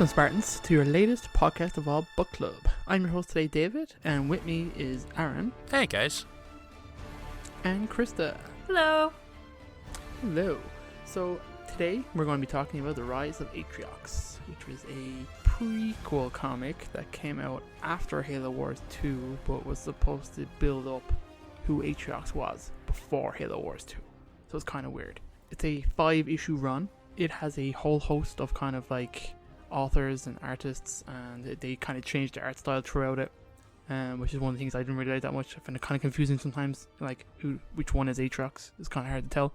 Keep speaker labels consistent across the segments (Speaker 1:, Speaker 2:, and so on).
Speaker 1: Welcome, Spartans, to your latest podcast of all, Book Club. I'm your host today, David, and with me is Aaron.
Speaker 2: Hey, guys.
Speaker 1: And Krysta.
Speaker 3: Hello.
Speaker 1: Hello. So, today we're going to be talking about The Rise of Atriox, which was a prequel comic that came out after Halo Wars 2, but was supposed to build up who Atriox was before Halo Wars 2. So it's kind of weird. It's a 5-issue run. It has a whole host of kind of like authors and artists, and they kind of changed the art style throughout it, which is one of the things I didn't really like that much. I find it kind of confusing sometimes, like which one is Atriox. It's kind of hard to tell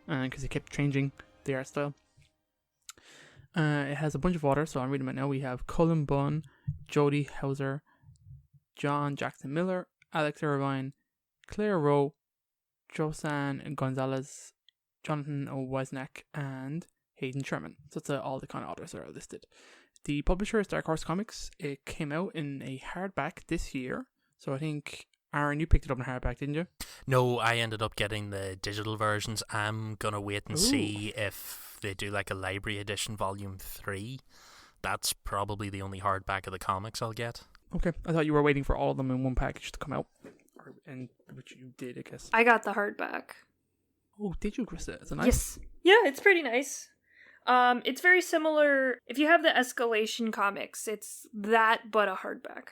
Speaker 1: because they kept changing the art style. It has a bunch of authors, so I'm reading it now. We have Cullen Bunn, Jody Hauser, John Jackson Miller, Alex Irvine, Claire Rowe, Josan Gonzalez, Jonathan Owesnak, and Hayden Sherman. So that's all the kind of authors that are listed. The publisher is Dark Horse Comics. It came out in a hardback this year. So I think, Aaron, you picked it up in hardback, didn't you?
Speaker 2: No, I ended up getting the digital versions. I'm going to wait and see if they do like a library edition volume 3. That's probably the only hardback of the comics I'll get.
Speaker 1: Okay. I thought you were waiting for all of them in one package to come out. And which you did, I guess.
Speaker 3: I got the hardback.
Speaker 1: Oh, did you, Krysta? Is it nice?
Speaker 3: Yes. Yeah, it's pretty nice. It's very similar. If you have the Escalation comics, it's that but a hardback.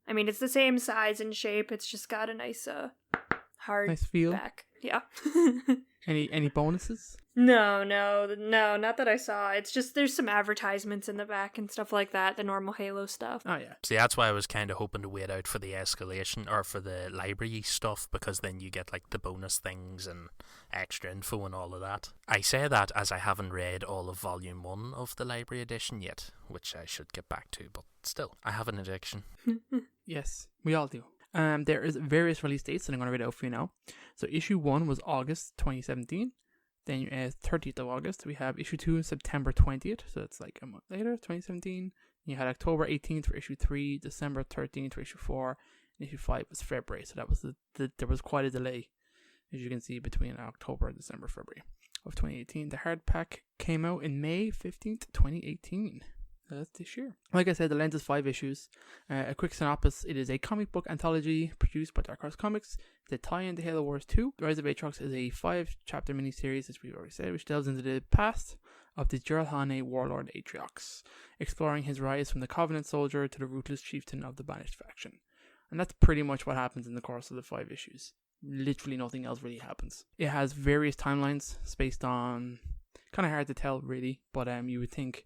Speaker 3: I mean, it's the same size and shape. It's just got a nice hard
Speaker 1: nice feel.
Speaker 3: Back. Yeah.
Speaker 1: Any bonuses?
Speaker 3: No, not that I saw. It's just there's some advertisements in the back and stuff like that, the normal Halo stuff.
Speaker 1: Oh, yeah.
Speaker 2: See, that's why I was kind of hoping to wait out for the Escalation or for the library stuff, because then you get like the bonus things and extra info and all of that. I say that as I haven't read all of Volume 1 of the library edition yet, which I should get back to, but still, I have an addiction.
Speaker 1: Yes, we all do. There is various release dates, and I'm going to read it out for you now. So issue 1 was August 2017. Then 30th of August, we have issue 2 September 20th. So it's like a month later, 2017. You had October 18th for issue 3, December 13th for issue 4, and issue 5 was February. So that was there was quite a delay, as you can see, between October, December, February of 2018. The hardback came out in May 15th, 2018. That's this year. Like I said, the length is 5 issues. A quick synopsis: it is a comic book anthology produced by Dark Horse Comics. The tie-in to Halo Wars 2. The Rise of Atriox is a 5-chapter miniseries, as we've already said, which delves into the past of the Jiralhane warlord Atriox, exploring his rise from the Covenant soldier to the ruthless chieftain of the Banished faction. And that's pretty much what happens in the course of the 5 issues. Literally nothing else really happens. It has various timelines spaced on... kind of hard to tell, really, but you would think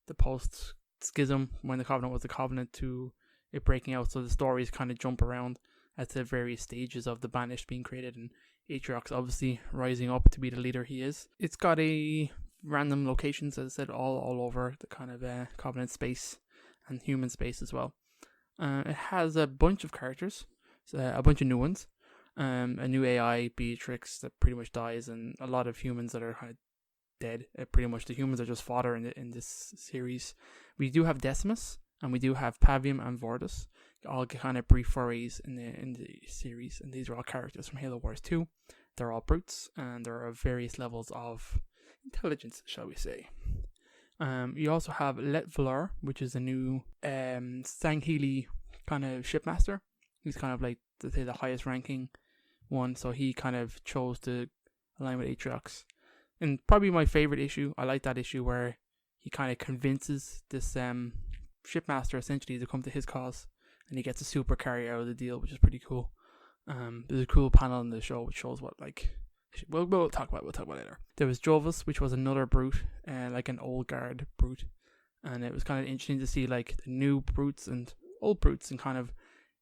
Speaker 1: the post-schism, when the Covenant was the Covenant, to it breaking out, so the stories kind of jump around at the various stages of the Banished being created, and Atriox obviously rising up to be the leader he is. It's got a random locations, as I said, all over the kind of Covenant space and human space as well. It has a bunch of characters, so a bunch of new ones, a new AI, Beatrix, that pretty much dies, and a lot of humans that are kind of dead. Pretty much the humans are just fodder in this series. We do have Decimus, and we do have Pavium and Vordus, all kind of brief forays in the series, and these are all characters from Halo Wars 2. They're all brutes, and there are various levels of intelligence, shall we say. You also have Let Valor, which is a new Sangheili kind of shipmaster. He's kind of like the highest ranking one, so he kind of chose to align with Atriox. And probably my favorite issue, I like that issue where he kind of convinces this shipmaster essentially to come to his cause, and he gets a super carry out of the deal, which is pretty cool. There's a cool panel in the show which shows what, like, we'll talk about it later. There was Jovis, which was another brute, like an old guard brute, and it was kind of interesting to see like the new brutes and old brutes, and kind of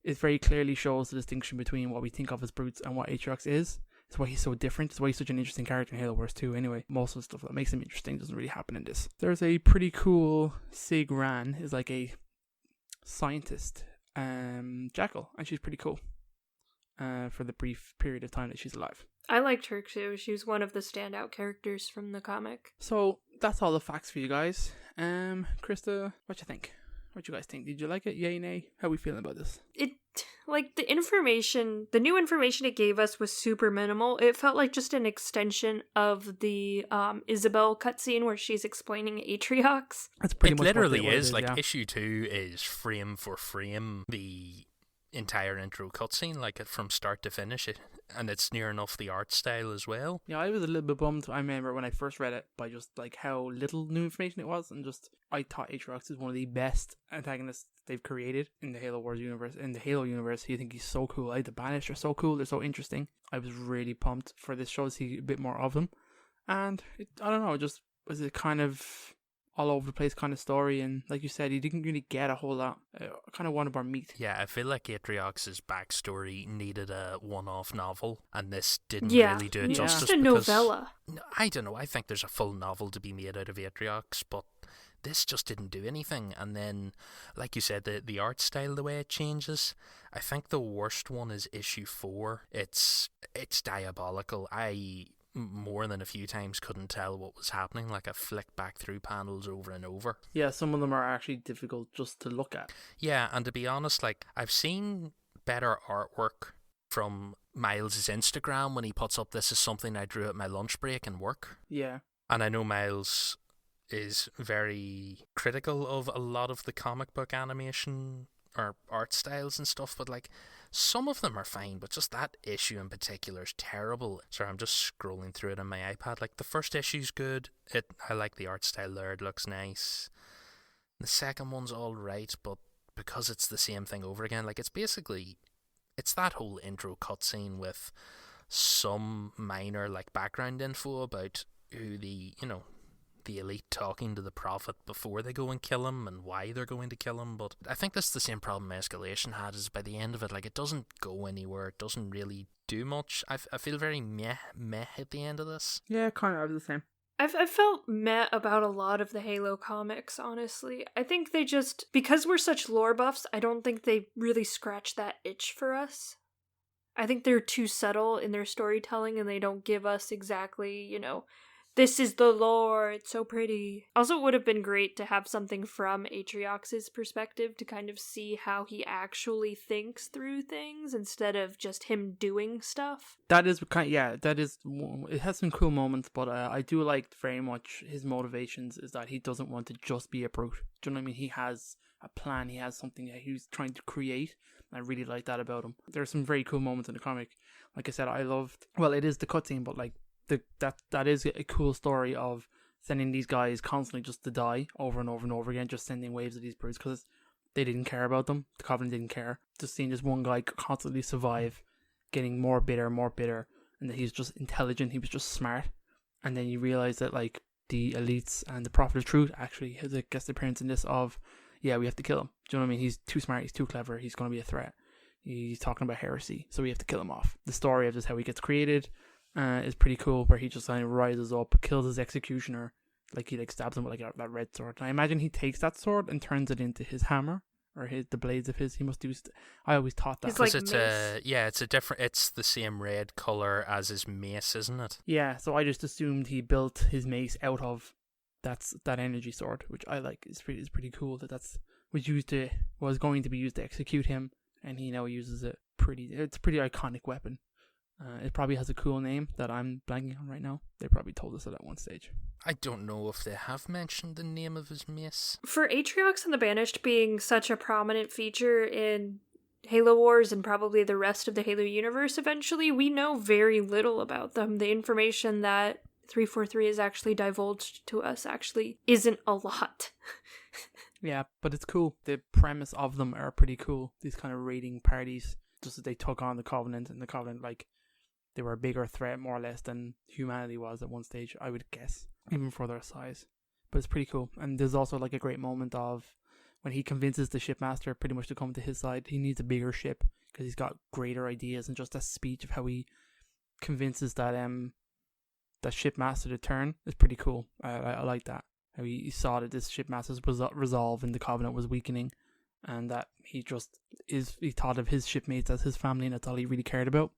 Speaker 1: it very clearly shows the distinction between what we think of as brutes and what Atriox is. It's why he's so different. It's why he's such an interesting character in Halo Wars 2 anyway. Most of the stuff that makes him interesting doesn't really happen in this. There's a pretty cool Sig Ran, is like a scientist jackal, and she's pretty cool for the brief period of time that she's alive.
Speaker 3: I liked her too. She was one of the standout characters from the comic.
Speaker 1: So that's all the facts for you guys. Krysta, what you think? What you guys think? Did you like it? Yay, nay? How are we feeling about this?
Speaker 3: It like, the new information it gave us was super minimal. It felt like just an extension of the Isabel cutscene where she's explaining Atriox.
Speaker 1: That's pretty
Speaker 2: It
Speaker 1: much
Speaker 2: literally
Speaker 1: what it
Speaker 2: is. Like,
Speaker 1: yeah.
Speaker 2: issue 2 is frame for frame the entire intro cutscene, like from start to finish, and it's near enough the art style as well.
Speaker 1: Yeah, I was a little bit bummed. I remember when I first read it by just like how little new information it was, and just I thought Atriox is one of the best antagonists they've created in the Halo Wars universe. In the Halo universe, you think he's so cool. The Banished are so cool. They're so interesting. I was really pumped for this show to see a bit more of them, and I don't know, it just was a kind of all over the place kind of story, and like you said, he didn't really get a whole lot. I kind of wanted more meat.
Speaker 2: Yeah, I feel like Atriox's backstory needed a one-off novel, and this didn't
Speaker 3: Yeah,
Speaker 2: really do it
Speaker 3: yeah.
Speaker 2: justice.
Speaker 3: Just a novella.
Speaker 2: I don't know, I think there's a full novel to be made out of Atriox, but this just didn't do anything. And then, like you said, the art style, the way it changes, I think the worst one is issue 4. It's diabolical. I more than a few times couldn't tell what was happening. Like, I flicked back through panels over and over.
Speaker 1: Yeah, some of them are actually difficult just to look at.
Speaker 2: Yeah, and to be honest, like, I've seen better artwork from Miles' Instagram when he puts up, "This is something I drew at my lunch break and work."
Speaker 1: Yeah.
Speaker 2: And I know Miles is very critical of a lot of the comic book animation or art styles and stuff, but like, some of them are fine, but just that issue in particular is terrible. Sorry, I'm just scrolling through it on my iPad. Like, the first issue's good. I like the art style there. It looks nice. The second one's alright, but because it's the same thing over again, like, it's that whole intro cutscene with some minor, like, background info about who the elite talking to the Prophet before they go and kill him and why they're going to kill him. But I think that's the same problem Escalation had, is by the end of it, like, it doesn't go anywhere. It doesn't really do much. I feel very meh at the end of this.
Speaker 1: Yeah, kind of the same.
Speaker 3: I've felt meh about a lot of the Halo comics, honestly. I think they just, because we're such lore buffs, I don't think they really scratch that itch for us. I think they're too subtle in their storytelling, and they don't give us exactly, this is the lore, it's so pretty. Also, it would have been great to have something from Atriox's perspective to kind of see how he actually thinks through things instead of just him doing stuff.
Speaker 1: That is it has some cool moments, but I do like very much his motivations is that he doesn't want to just be a brute. Do you know what I mean? He has a plan, he has something that he's trying to create. I really like that about him. There are some very cool moments in the comic. Like I said, it is the cutscene, but like, that is a cool story of sending these guys constantly just to die over and over and over again, just sending waves of these brutes because they didn't care about them. The Covenant didn't care. Just seeing this one guy constantly survive, getting more bitter, and that he's just intelligent, he was just smart. And then you realize that, like, the elites and the Prophet of Truth actually has a guest appearance in this of, yeah, we have to kill him. Do you know what I mean? He's too smart, he's too clever, he's going to be a threat. He's talking about heresy, so we have to kill him off. The story of just how he gets created is pretty cool, where he just kind of rises up, kills his executioner, like he stabs him with like that red sword. And I imagine he takes that sword and turns it into his hammer, or the blades of his. He must do. I always thought that.
Speaker 3: It's like
Speaker 2: it's the same red color as his mace, isn't it?
Speaker 1: Yeah, so I just assumed he built his mace out of that energy sword, which I like. It's pretty cool was going to be used to execute him, and he now uses it. It's a pretty iconic weapon. It probably has a cool name that I'm blanking on right now. They probably told us it at one stage.
Speaker 2: I don't know if they have mentioned the name of his mace.
Speaker 3: For Atriox and the Banished being such a prominent feature in Halo Wars and probably the rest of the Halo universe eventually, we know very little about them. The information that 343 has actually divulged to us actually isn't a lot.
Speaker 1: Yeah, but it's cool. The premise of them are pretty cool. These kind of raiding parties, just as they took on the Covenant, and the Covenant, like, they were a bigger threat, more or less, than humanity was at one stage, I would guess, even for their size. But it's pretty cool. And there's also like a great moment of when he convinces the shipmaster pretty much to come to his side. He needs a bigger ship because he's got greater ideas, and just a speech of how he convinces that shipmaster to turn is pretty cool. I like that. How he saw that this shipmaster's resolve in the Covenant was weakening, and that he thought of his shipmates as his family, and that's all he really cared about.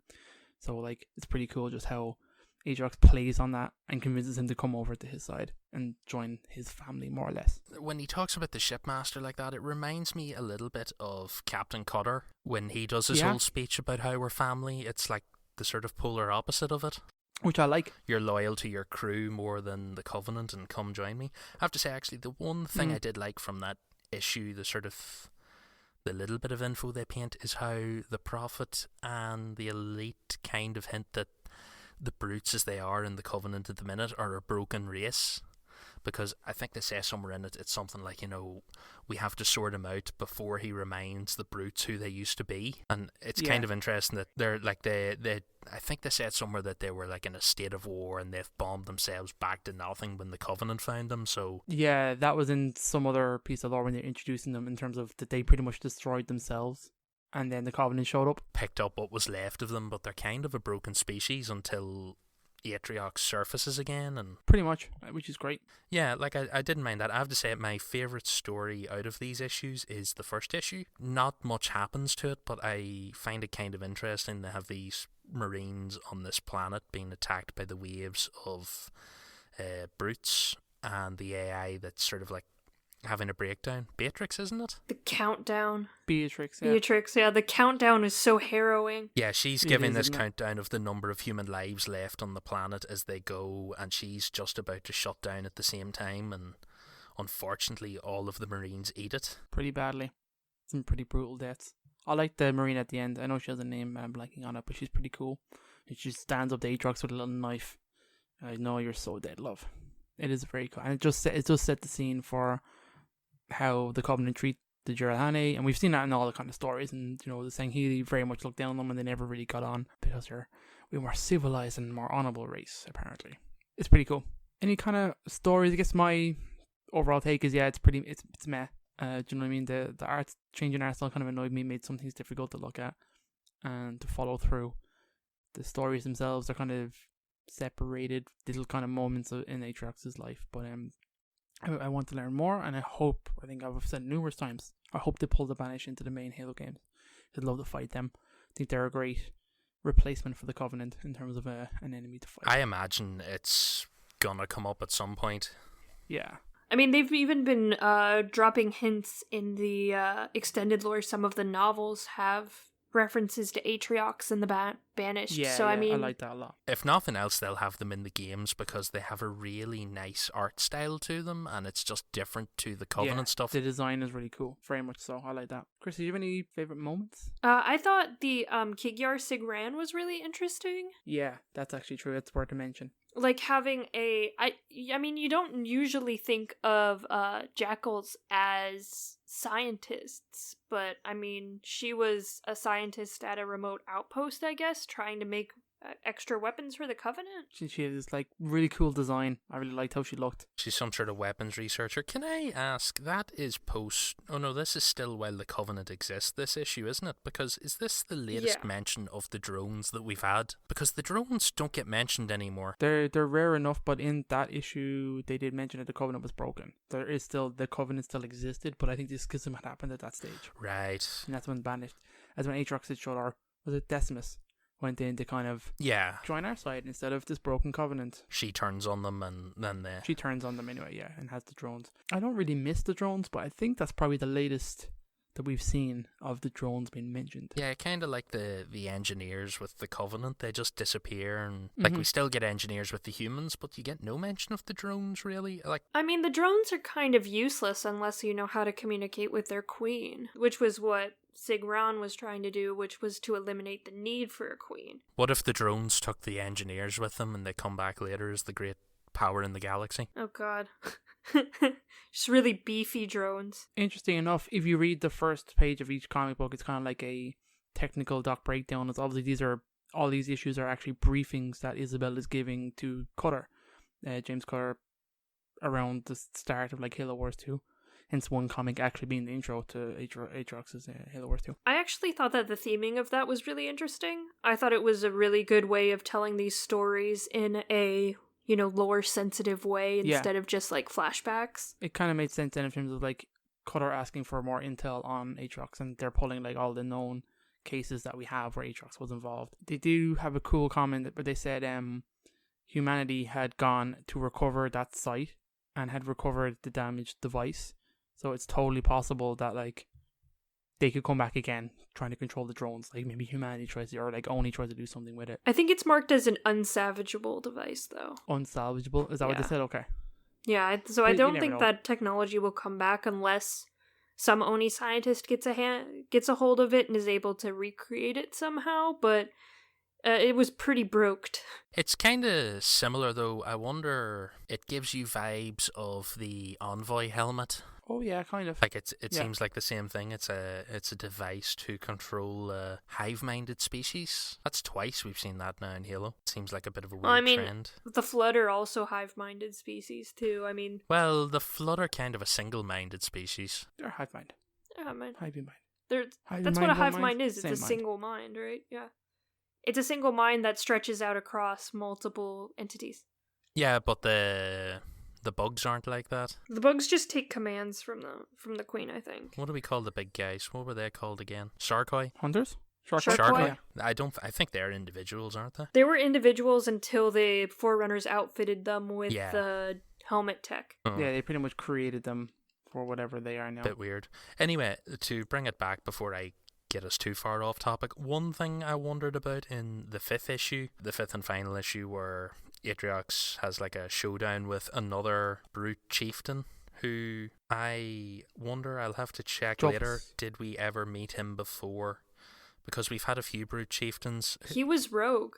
Speaker 1: So, like, it's pretty cool just how Atriox plays on that and convinces him to come over to his side and join his family, more or less.
Speaker 2: When he talks about the shipmaster like that, it reminds me a little bit of Captain Cutter when he does his whole speech about how we're family. It's like the sort of polar opposite of it.
Speaker 1: Which I like.
Speaker 2: You're loyal to your crew more than the Covenant, and come join me. I have to say, actually, the one thing I did like from that issue, the little bit of info they paint, is how the Prophet and the Elite kind of hint that the brutes as they are in the Covenant at the minute are a broken race. Because I think they say somewhere in it, it's something like, we have to sort him out before he reminds the brutes who they used to be. And it's kind of interesting that they're like, I think they said somewhere that they were like in a state of war and they've bombed themselves back to nothing when the Covenant found them. So
Speaker 1: yeah, that was in some other piece of lore when they're introducing them, in terms of that they pretty much destroyed themselves. And then the Covenant showed up. Picked
Speaker 2: up what was left of them, but they're kind of a broken species until Atriox surfaces again, and
Speaker 1: pretty much, which is great.
Speaker 2: Yeah, like I didn't mind that. I have to say, my favourite story out of these issues is the first issue. Not much happens to it, but I find it kind of interesting. They have these Marines on this planet being attacked by the waves of brutes, and the AI that's sort of like having a breakdown. Beatrix, isn't it?
Speaker 3: The countdown.
Speaker 1: Beatrix,
Speaker 3: yeah. The countdown is so harrowing.
Speaker 2: Yeah, she's giving this countdown of the number of human lives left on the planet as they go, and she's just about to shut down at the same time, and unfortunately all of the Marines eat it.
Speaker 1: Pretty badly. Some pretty brutal deaths. I like the Marine at the end. I know she has a name, I'm blanking on it, but she's pretty cool. And she stands up to Atriox with a little knife. I know you're so dead, love. It is very cool. And it just set the scene for how the Covenant treat the Jirahane, and we've seen that in all the kind of stories, and the Sangheili very much looked down on them and they never really got on because we're more civilized and more honourable race, apparently. It's pretty cool. Any kind of stories, I guess my overall take is, it's meh. Do you know what I mean? The art, changing art style kind of annoyed me, made some things difficult to look at and to follow through. The stories themselves are kind of separated little kind of moments in Atriox's life, but I want to learn more, and I think I've said it numerous times, I hope they pull the Banished into the main Halo games. I'd love to fight them. I think they're a great replacement for the Covenant in terms of an enemy to fight.
Speaker 2: I imagine it's gonna come up at some point.
Speaker 1: Yeah.
Speaker 3: I mean, they've even been dropping hints in the extended lore. Some of the novels have references to Atriox and the Banished. I mean,
Speaker 1: I like that a lot.
Speaker 2: If nothing else, they'll have them in the games because they have a really nice art style to them, and it's just different to the Covenant stuff.
Speaker 1: The design is really cool, very much so. I like that. Krysta, do you have any favourite moments?
Speaker 3: I thought the Kigyar Sigran was really interesting.
Speaker 1: Yeah, that's actually true. It's worth a mention.
Speaker 3: Like having I mean, you don't usually think of jackals as scientists, but I mean, she was a scientist at a remote outpost, I guess, trying to make extra weapons for the Covenant.
Speaker 1: She has this like really cool design. I really liked how she looked.
Speaker 2: She's some sort of weapons researcher. Can I ask, that is post... Oh no, this is still while the Covenant exists, this issue, isn't it? Because is this the latest mention of the drones that we've had? Because the drones don't get mentioned anymore.
Speaker 1: They're rare enough, but in that issue they did mention that the Covenant was broken. The Covenant still existed, but I think the schism had happened at that stage.
Speaker 2: Right.
Speaker 1: And that's when Banished, as when Atriox had showed her, was it Decimus, went in to kind of join our side instead of this broken Covenant.
Speaker 2: She turns on them, and then
Speaker 1: she turns on them anyway, and has the drones. I don't really miss the drones, but I think that's probably the latest that we've seen of the drones being mentioned.
Speaker 2: Yeah, kind of like the engineers with the Covenant. They just disappear, and we still get engineers with the humans, but you get no mention of the drones, really.
Speaker 3: I mean, the drones are kind of useless unless you know how to communicate with their queen, which was what Sigran was trying to do, which was to eliminate the need for a queen.
Speaker 2: What if the drones took the engineers with them and they come back later as the great power in the galaxy?
Speaker 3: Oh god. Just really beefy drones.
Speaker 1: Interesting enough, if you read the first page of each comic book, it's kind of like a technical doc breakdown. It's obviously all these issues are actually briefings that Isabel is giving to Cutter, James Cutter, around the start of Halo Wars 2. Hence one comic actually being the intro to Atriox's Halo Wars 2.
Speaker 3: I actually thought that the theming of that was really interesting. I thought it was a really good way of telling these stories in a, lore sensitive way instead of just flashbacks.
Speaker 1: It kind of made sense then in terms of Cutter asking for more intel on Atriox, and they're pulling all the known cases that we have where Atriox was involved. They do have a cool comment where they said humanity had gone to recover that site and had recovered the damaged device. So it's totally possible that like they could come back again trying to control the drones. Like maybe humanity tries to, or like only tries to do something with it.
Speaker 3: I think it's marked as an unsalvageable device, though.
Speaker 1: Unsalvageable? Is that what they said? Okay.
Speaker 3: Yeah, so I
Speaker 1: You
Speaker 3: don't
Speaker 1: never
Speaker 3: think
Speaker 1: know.
Speaker 3: that technology will come back unless some Oni scientist gets a hold of it and is able to recreate it somehow, but it was pretty broked.
Speaker 2: It's kind of similar, though. I wonder, it gives you vibes of the Envoy helmet.
Speaker 1: Oh yeah, kind of.
Speaker 2: Like it seems like the same thing. It's a device to control hive-minded species. That's twice we've seen that now in Halo. It seems like a bit of a weird trend.
Speaker 3: The Flood are also hive-minded species too. I mean,
Speaker 2: well, the Flood are kind of a single-minded species.
Speaker 1: They're hive mind. Hive mind.
Speaker 3: That's what a hive mind is. It's a single mind, right? Yeah. It's a single mind that stretches out across multiple entities.
Speaker 2: Yeah, but the bugs aren't like that.
Speaker 3: The bugs just take commands from the queen, I think.
Speaker 2: What do we call the big guys? What were they called again? Sarkoi?
Speaker 1: Hunters?
Speaker 3: Sharkoi?
Speaker 2: Yeah. I think they're individuals, aren't they?
Speaker 3: They were individuals until the Forerunners outfitted them with the helmet tech.
Speaker 2: Oh.
Speaker 1: Yeah, they pretty much created them for whatever they are now.
Speaker 2: Bit weird. Anyway, to bring it back before I get us too far off topic, one thing I wondered about in the fifth and final issue, where Atriox has like a showdown with another brute chieftain who I wonder, I'll have to check later, did we ever meet him before? Because we've had a few brute chieftains.
Speaker 3: He was rogue,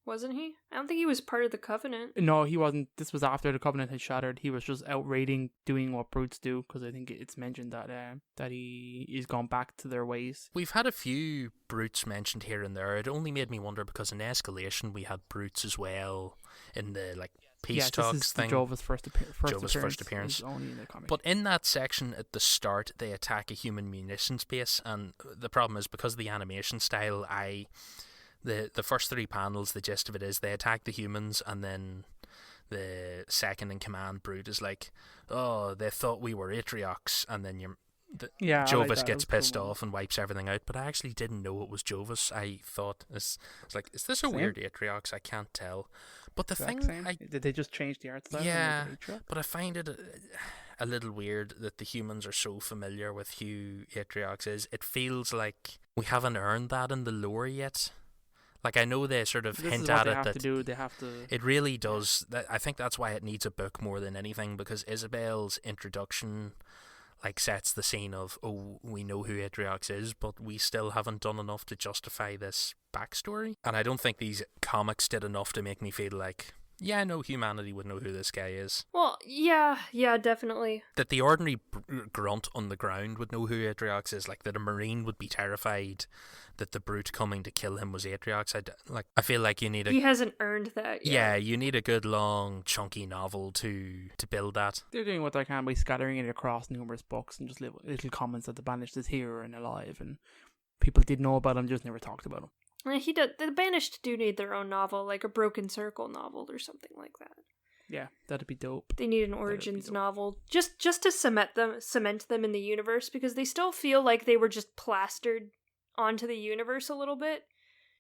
Speaker 3: wasn't he? I don't think he was part of the Covenant.
Speaker 1: No, he wasn't. This was after the Covenant had shattered. He was just out raiding, doing what brutes do, because I think it's mentioned that he's gone back to their ways.
Speaker 2: We've had a few brutes mentioned here and there. It only made me wonder because in Escalation we had brutes as well in the like peace talks thing.
Speaker 1: Jova's first appearance. Only in the comic.
Speaker 2: But in that section at the start, they attack a human munitions base, and the problem is because of the animation style, the first three panels, the gist of it is they attack the humans, and then the second in command brute is like, oh, they thought we were Atriox, and then Jovis gets pissed off and wipes everything out. But I actually didn't know it was Jovis. I thought it's like, is this a weird Atriox? I can't tell. But the thing,
Speaker 1: did they just change the art style?
Speaker 2: Yeah, but I find it a little weird that the humans are so familiar with who Atriox is. It feels like we haven't earned that in the lore yet. Like, I know they sort of hint at it that it really does. I think that's why it needs a book more than anything, because Isabel's introduction like sets the scene of, oh, we know who Atriox is, but we still haven't done enough to justify this backstory. And I don't think these comics did enough to make me feel like, yeah, I know humanity would know who this guy is.
Speaker 3: Well, yeah, definitely.
Speaker 2: That the ordinary grunt on the ground would know who Atriox is, like that a Marine would be terrified that the brute coming to kill him was Atriox. I feel like you need
Speaker 3: he hasn't earned that yet.
Speaker 2: Yeah, you need a good long chunky novel to build that. They're
Speaker 1: doing what they can by scattering it across numerous books and just little comments that the Banished is here and alive, and people did know about him, just never talked about him.
Speaker 3: The Banished do need their own novel, like a Broken Circle novel or something like that.
Speaker 1: Yeah, that'd be dope.
Speaker 3: They need an Origins novel just to cement them in the universe, because they still feel like they were just plastered onto the universe a little bit.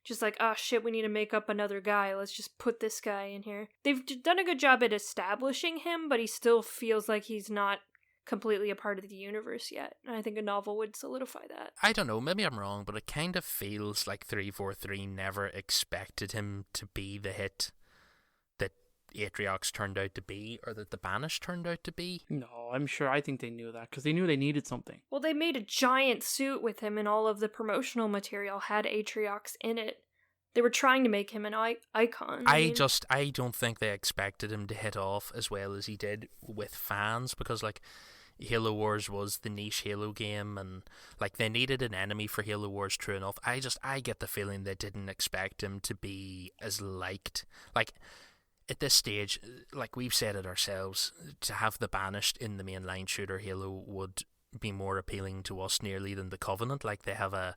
Speaker 3: Just like, oh shit, we need to make up another guy. Let's just put this guy in here. They've done a good job at establishing him, but he still feels like he's not completely a part of the universe yet. And I think a novel would solidify that.
Speaker 2: I don't know, maybe I'm wrong, but it kind of feels like 343 never expected him to be the hit that Atriox turned out to be, or that the Banished turned out to be.
Speaker 1: No, I think they knew that, because they knew they needed something.
Speaker 3: Well, they made a giant suit with him, and all of the promotional material had Atriox in it. They were trying to make him an icon.
Speaker 2: I don't think they expected him to hit off as well as he did with fans, because like Halo Wars was the niche Halo game, and like they needed an enemy for Halo Wars, true enough. I get the feeling they didn't expect him to be as liked. Like at this stage, like we've said it ourselves, to have the Banished in the mainline shooter Halo would be more appealing to us nearly than the Covenant. Like they have a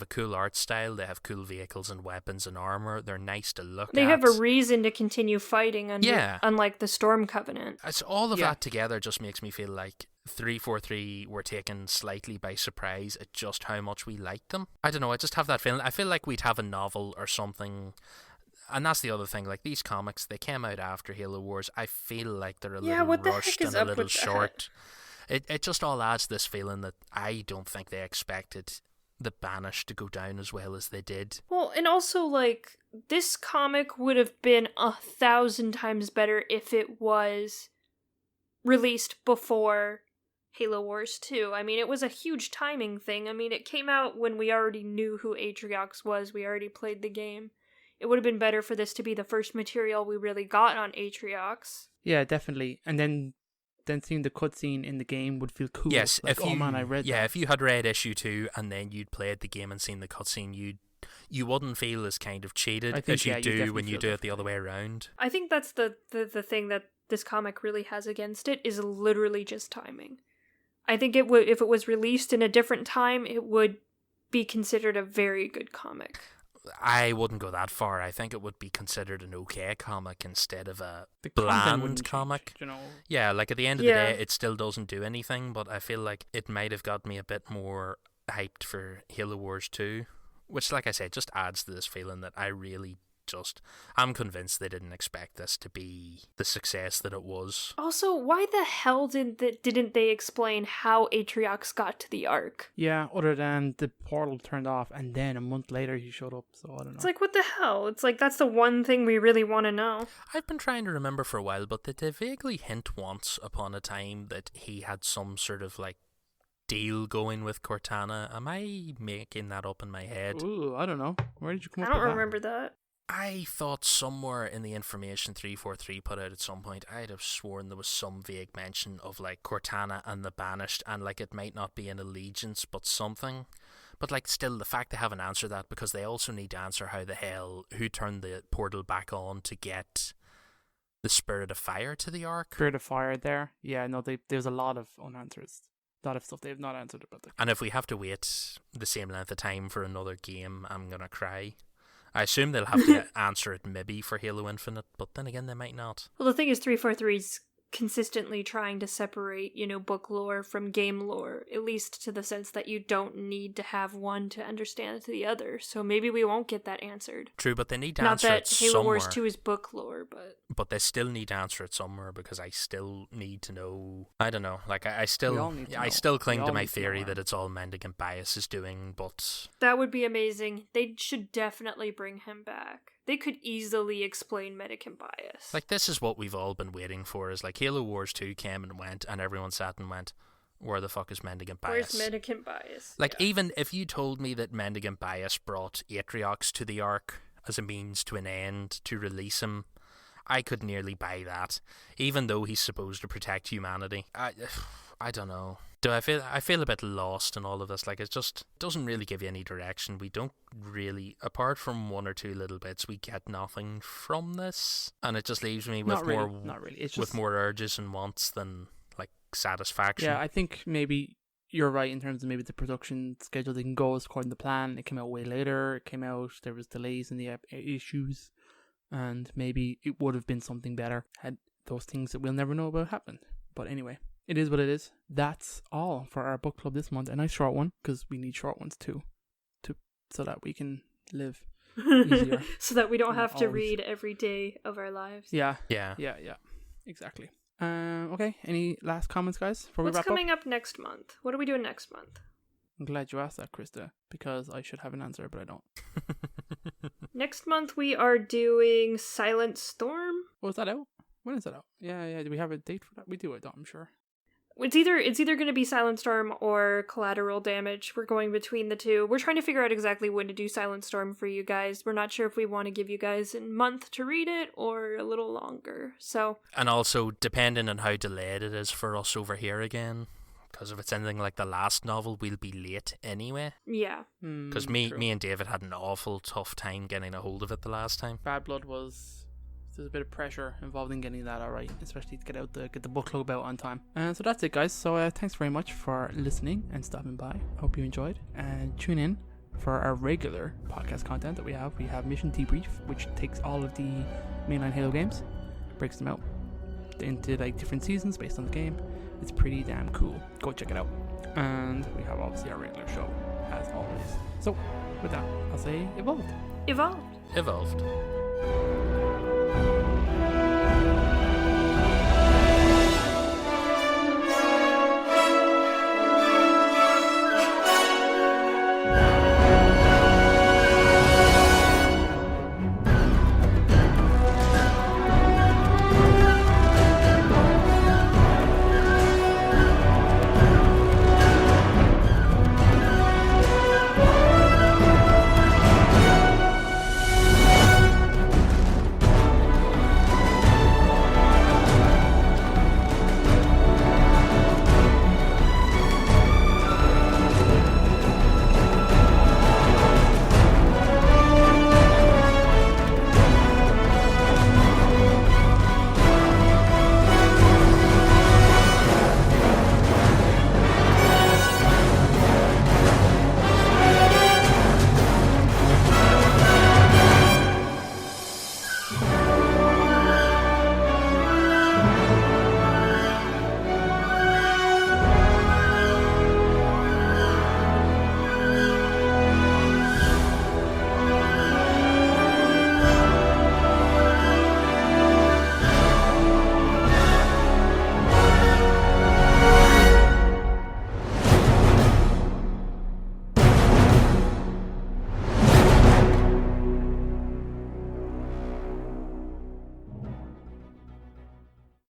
Speaker 2: cool art style, they have cool vehicles and weapons and armor, they're nice to look at.
Speaker 3: They have a reason to continue fighting unlike the Storm Covenant.
Speaker 2: It's all of that together just makes me feel like 343 were taken slightly by surprise at just how much we liked them. I don't know, I just have that feeling. I feel like we'd have a novel or something And that's the other thing, like these comics, they came out after Halo Wars. I feel like they're a
Speaker 3: Yeah,
Speaker 2: little
Speaker 3: what the
Speaker 2: rushed
Speaker 3: heck is
Speaker 2: and a
Speaker 3: up
Speaker 2: little
Speaker 3: with that?
Speaker 2: short. It just all adds this feeling that I don't think they expected the Banished to go down as well as they did.
Speaker 3: Well, and also, like, this comic would have been 1,000 times better if it was released before Halo Wars 2. I mean, it was a huge timing thing. I mean, it came out when we already knew who Atriox was. We already played the game. It would have been better for this to be the first material we really got on Atriox.
Speaker 1: Yeah, definitely. And then seeing the cutscene in the game would feel cool.
Speaker 2: Yes,
Speaker 1: like,
Speaker 2: if you,
Speaker 1: oh man, I read that.
Speaker 2: Yeah, if you had read issue 2 and then you'd played the game and seen the cutscene, you wouldn't feel as kind of cheated as you do when you do it the other way around.
Speaker 3: I think that's the thing that this comic really has against it, is literally just timing. I think it would, if it was released in a different time, it would be considered a very good comic.
Speaker 2: I wouldn't go that far. I think it would be considered an okay comic instead of a
Speaker 1: The content
Speaker 2: bland
Speaker 1: wouldn't
Speaker 2: comic.
Speaker 1: change, you know.
Speaker 2: Yeah, like at the end of the day, it still doesn't do anything, but I feel like it might have got me a bit more hyped for Halo Wars 2, which, like I said, just adds to this feeling that I'm convinced they didn't expect this to be the success that it was.
Speaker 3: Also, why the hell didn't they explain how Atriox got to the Ark?
Speaker 1: Yeah, other than the portal turned off and then a month later he showed up, so I don't know.
Speaker 3: It's like, what the hell? It's like, that's the one thing we really want to know.
Speaker 2: I've been trying to remember for a while, but did they vaguely hint once upon a time that he had some sort of, like, deal going with Cortana? Am I making that up in my head?
Speaker 1: Ooh, I don't know. Where did you come
Speaker 3: I
Speaker 1: up with
Speaker 3: don't
Speaker 1: that?
Speaker 3: remember that.
Speaker 2: I thought somewhere in the information 343 put out at some point, I'd have sworn there was some vague mention of like Cortana and the Banished, and like it might not be an allegiance but something. But like still, the fact they haven't answered that, because they also need to answer who turned the portal back on to get the Spirit of Fire to the Ark.
Speaker 1: Spirit of Fire there. Yeah, no, there's a lot of unanswered. A lot of stuff they've not answered about the...
Speaker 2: And if we have to wait the same length of time for another game, I'm gonna cry. I assume they'll have to answer it maybe for Halo Infinite, but then again, they might not.
Speaker 3: Well, the thing is, 343's consistently trying to separate, book lore from game lore, at least to the sense that you don't need to have one to understand the other. So maybe we won't get that answered.
Speaker 2: True, but they need to answer it somewhere.
Speaker 3: Not that Halo Wars 2 is book lore,
Speaker 2: but they still need to answer it somewhere, because I still need to know. I don't know. Like I still cling to my theory that it's all Mendicant Bias is doing, but
Speaker 3: that would be amazing. They should definitely bring him back. They could easily explain Mendicant Bias.
Speaker 2: Like, this is what we've all been waiting for, is like Halo Wars 2 came and went, and everyone sat and went, where the fuck is Mendicant Bias?
Speaker 3: Where's Mendicant Bias?
Speaker 2: Like, even if you told me that Mendicant Bias brought Atriox to the Ark as a means to an end, to release him, I could nearly buy that, even though he's supposed to protect humanity. I don't know. I feel a bit lost in all of this. Like, it just doesn't really give you any direction. We don't really, apart from one or two little bits, we get nothing from this, and it just leaves me with
Speaker 1: Not really. It's just...
Speaker 2: with more urges and wants than like satisfaction.
Speaker 1: Yeah, I think maybe you're right in terms of maybe the production schedule didn't go according to plan. It came out way later. There was delays in the issues, and maybe it would have been something better had those things that we'll never know about happened. But anyway, it is what it is. That's all for our book club this month. A nice short one, because we need short ones too, so that we can live easier.
Speaker 3: So that we don't have to read every day of our lives.
Speaker 1: Yeah.
Speaker 2: Yeah.
Speaker 1: Exactly. Okay. Any last comments, guys? Before we wrap
Speaker 3: What's coming up next month? What are we doing next month?
Speaker 1: I'm glad you asked that, Krysta, because I should have an answer, but I don't.
Speaker 3: Next month we are doing Silent Storm.
Speaker 1: Oh, is that out? When is that out? Yeah. Do we have a date for that? We do, I'm sure.
Speaker 3: It's either going to be Silent Storm or Collateral Damage. We're going between the two. We're trying to figure out exactly when to do Silent Storm for you guys. We're not sure if we want to give you guys a month to read it or a little longer. So,
Speaker 2: and also depending on how delayed it is for us over here again, because if it's anything like the last novel, we'll be late anyway.
Speaker 3: Yeah.
Speaker 2: Because me and David had an awful tough time getting a hold of it the last time.
Speaker 1: Bad Blood there's a bit of pressure involved in getting that alright, especially to get the book club out on time. And so that's it, guys. So thanks very much for listening and stopping by. Hope you enjoyed, and tune in for our regular podcast content that we have. We have Mission Debrief, which takes all of the mainline Halo games, breaks them out into like different seasons based on the game. It's pretty damn cool. Go check it out. And we have obviously our regular show as always. So with that, I'll say evolved.
Speaker 3: Evolved.